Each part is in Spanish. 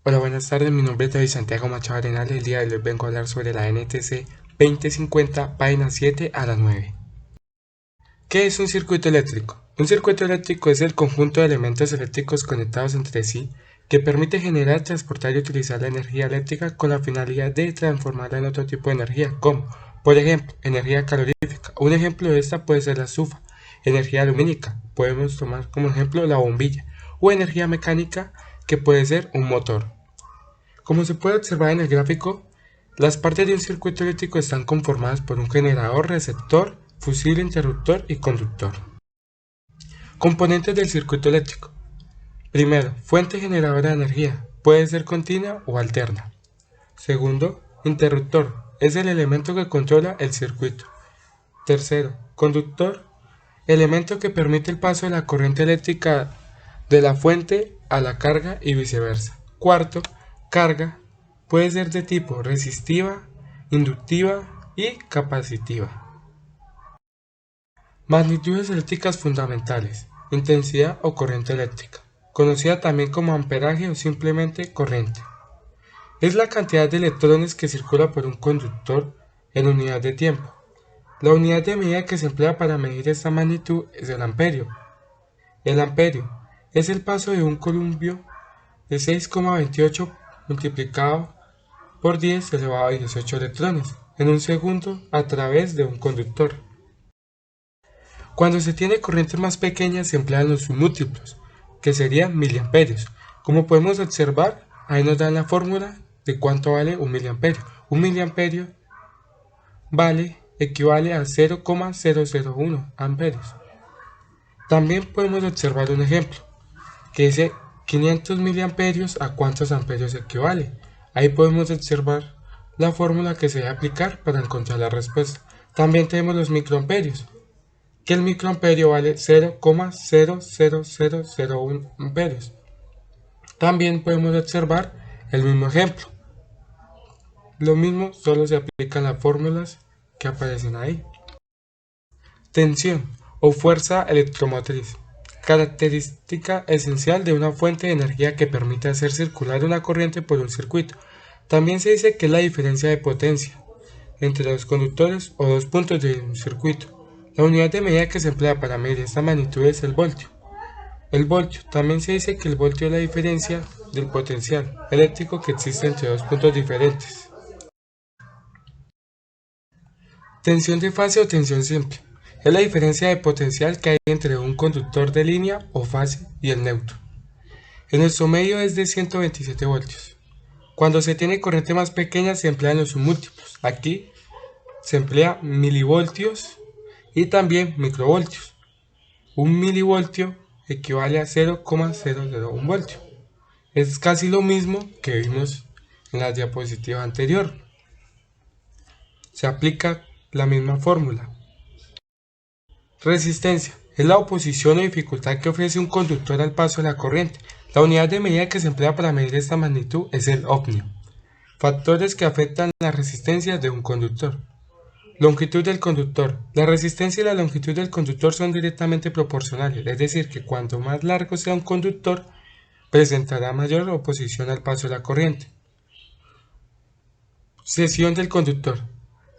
Hola, buenas tardes, mi nombre es David Santiago Macho Arenal. El día de hoy les vengo a hablar sobre la NTC 2050, página 7 a la 9. ¿Qué es un circuito eléctrico? Un circuito eléctrico es el conjunto de elementos eléctricos conectados entre sí que permite generar, transportar y utilizar la energía eléctrica con la finalidad de transformarla en otro tipo de energía, como, por ejemplo, energía calorífica. Un ejemplo de esta puede ser la estufa, energía lumínica, podemos tomar como ejemplo la bombilla, o energía mecánica, que puede ser un motor. Como se puede observar en el gráfico, las partes de un circuito eléctrico están conformadas por un generador, receptor, fusible, interruptor y conductor. Componentes del circuito eléctrico. Primero, fuente generadora de energía. Puede ser continua o alterna. Segundo, interruptor. Es el elemento que controla el circuito. Tercero, conductor. Elemento que permite el paso de la corriente eléctrica de la fuente a la carga y viceversa. Cuarto, carga. Puede ser de tipo resistiva, inductiva y capacitiva. Magnitudes eléctricas fundamentales. Intensidad o corriente eléctrica, conocida también como amperaje o simplemente corriente. Es la cantidad de electrones que circula por un conductor en unidad de tiempo. La unidad de medida que se emplea para medir esta magnitud es el amperio. El amperio es el paso de un columpio de 6,28 multiplicado por 10 elevado a 18 electrones en un segundo a través de un conductor. Cuando se tiene corrientes más pequeñas se emplean los submúltiplos, que serían miliamperios. Como podemos observar, ahí nos dan la fórmula de cuánto vale un miliamperio. Un miliamperio equivale a 0,001 amperios. También podemos observar un ejemplo, que dice 500 miliamperios a cuántos amperios equivale. Ahí podemos observar la fórmula que se debe aplicar para encontrar la respuesta. También tenemos los microamperios, que el microamperio vale 0,00001 amperios. También podemos observar el mismo ejemplo. Lo mismo, solo se aplican las fórmulas que aparecen ahí. Tensión o fuerza electromotriz. Característica esencial de una fuente de energía que permite hacer circular una corriente por un circuito. También se dice que es la diferencia de potencia entre los conductores o dos puntos de un circuito. La unidad de medida que se emplea para medir esta magnitud es el voltio. El voltio, también se dice que el voltio es la diferencia del potencial eléctrico que existe entre dos puntos diferentes. Tensión de fase o tensión simple. Es la diferencia de potencial que hay entre un conductor de línea o fase y el neutro. En nuestro medio es de 127 voltios. Cuando se tiene corriente más pequeña se emplean los submúltiplos. Aquí se emplea milivoltios y también microvoltios. Un milivoltio equivale a 0,001 voltio. Es casi lo mismo que vimos en la diapositiva anterior. Se aplica la misma fórmula. Resistencia es la oposición o dificultad que ofrece un conductor al paso de la corriente. La unidad de medida que se emplea para medir esta magnitud es el ohmio. Factores que afectan la resistencia de un conductor. Longitud del conductor. La resistencia y la longitud del conductor son directamente proporcionales, es decir, que cuanto más largo sea un conductor, presentará mayor oposición al paso de la corriente. Sección del conductor.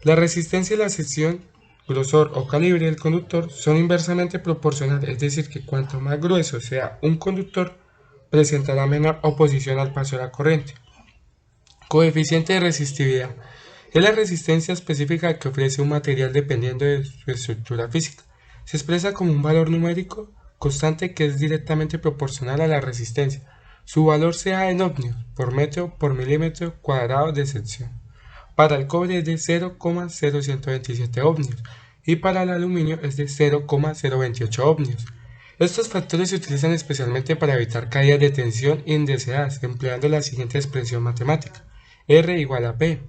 La resistencia y la sección, grosor o calibre del conductor son inversamente proporcionales, es decir, que cuanto más grueso sea un conductor, presentará menor oposición al paso de la corriente. Coeficiente de resistividad. Es la resistencia específica que ofrece un material dependiendo de su estructura física. Se expresa como un valor numérico constante que es directamente proporcional a la resistencia. Su valor sea en ohmios por metro por milímetro cuadrado de sección. Para el cobre es de 0,0127 ohmios y para el aluminio es de 0,028 ohmios. Estos factores se utilizan especialmente para evitar caídas de tensión indeseadas, empleando la siguiente expresión matemática: R igual a P,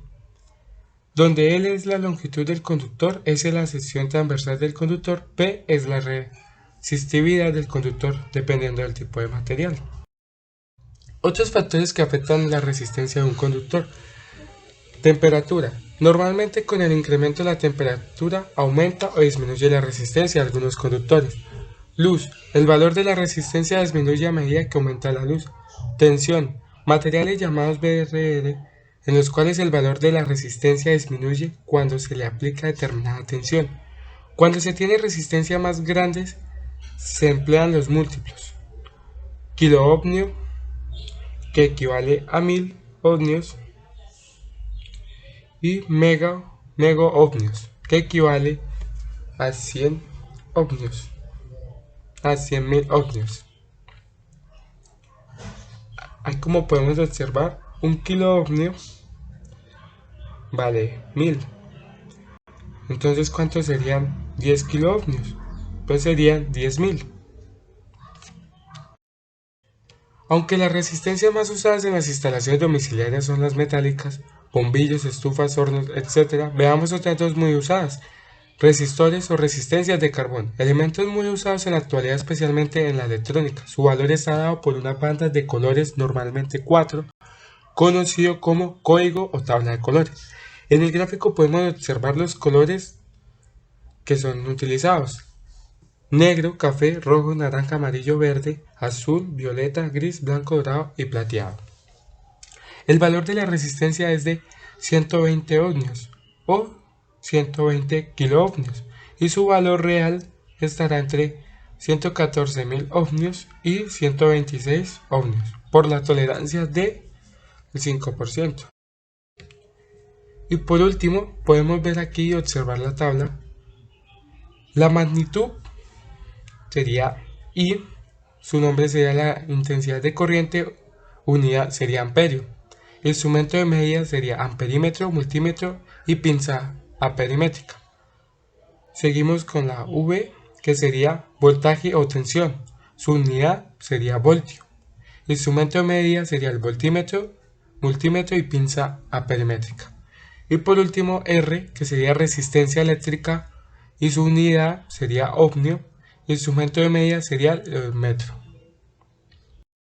donde L es la longitud del conductor, S es la sección transversal del conductor, P es la resistividad del conductor, dependiendo del tipo de material. Otros factores que afectan la resistencia de un conductor. Temperatura. Normalmente con el incremento de la temperatura aumenta o disminuye la resistencia de algunos conductores. Luz. El valor de la resistencia disminuye a medida que aumenta la luz. Tensión. materiales llamados BRR, en los cuales el valor de la resistencia disminuye cuando se le aplica determinada tensión. Cuando se tiene resistencia más grandes, se emplean los múltiplos. Kiloohmio, que equivale a 1000 ohmios, y megaohmios, que equivale a 100 ohmios, a 100.000 ohmios. Ahí, como podemos observar, un kiloohmio vale 1000. Entonces, ¿cuántos serían 10 kiloohmios? Pues serían 10.000. Aunque las resistencias más usadas en las instalaciones domiciliarias son las metálicas, bombillos, estufas, hornos, etc., veamos otras dos muy usadas: resistores o resistencias de carbón, elementos muy usados en la actualidad, especialmente en la electrónica. Su valor está dado por unas bandas de colores, normalmente 4, conocido como código o tabla de colores. En el gráfico podemos observar los colores que son utilizados: negro, café, rojo, naranja, amarillo, verde, azul, violeta, gris, blanco, dorado y plateado. El valor de la resistencia es de 120 ohmios o 120 kiloohmios, y su valor real estará entre 114.000 ohmios y 126 ohmios, por la tolerancia del 5%. Y por último, podemos ver aquí y observar la tabla. La magnitud sería I, su nombre sería la intensidad de corriente, unidad sería amperio. Instrumento de medida sería amperímetro, multímetro y pinza aperimétrica. Seguimos con la V, que sería voltaje o tensión. Su unidad sería voltio. Instrumento de medida sería el voltímetro, multímetro y pinza aperimétrica. Y por último R, que sería resistencia eléctrica, y su unidad sería ohmio. Instrumento de medida sería el metro.